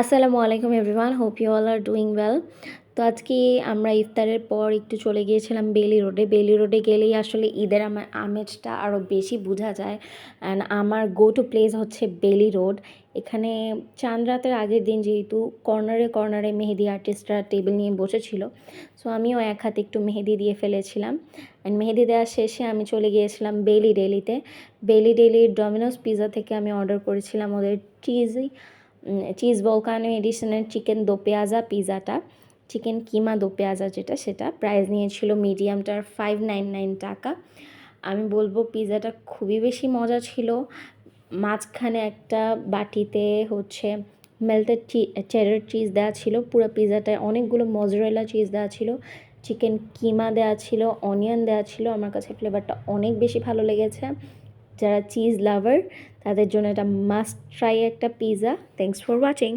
আসসালামু আলাইকুম everyone, hope you all are doing well. তো আজকে আমরা ইফতারের পর একটু চলে গিয়েছিলাম বেলি রোডে। বেলি রোডে গেলেই আসলে ঈদের আমেজটা আরও বেশি বোঝা যায়। অ্যান্ড আমার গো টু প্লেস হচ্ছে বেলি রোড। এখানে চাঁদ রাতের আগের দিন যেহেতু কর্নারে কর্নারে মেহেদি আর্টিস্টরা টেবিল নিয়ে বসেছিল, সো আমিও এক হাতে একটু মেহেদি দিয়ে ফেলেছিলাম। অ্যান্ড মেহেদি দেওয়ার শেষে আমি চলে গিয়েছিলাম বেলি ডেলিতে। বেলি ডেলির ডমিনোস পিৎজা থেকে আমি অর্ডার করেছিলাম ওদের চিজ ভলকানো এডিশনের চিকেন দো পেঁয়াজা পিৎজাটা, চিকেন কিমা দো পেঁয়াজা সেটা প্রাইস নিয়েছিল মিডিয়ামটার 599 টাকা। আমি বলবো পিৎজাটা খুবই বেশি মজা ছিল। মাঝখানে একটা বাটিতে হচ্ছে মেল্টেড চেডার চিজ দেওয়া ছিল, পুরো পিৎজাটায় অনেকগুলো মজরেলা চিজ দেওয়া ছিল, চিকেন কিমা দেওয়া ছিল, অনিয়ন দেওয়া ছিল। আমার কাছে ফ্লেভারটা অনেক বেশি ভালো লেগেছে। যারা চিজ লাভার তাদের জন্য এটা মাস্ট ট্রাই একটা পিৎজা। Thanks for watching.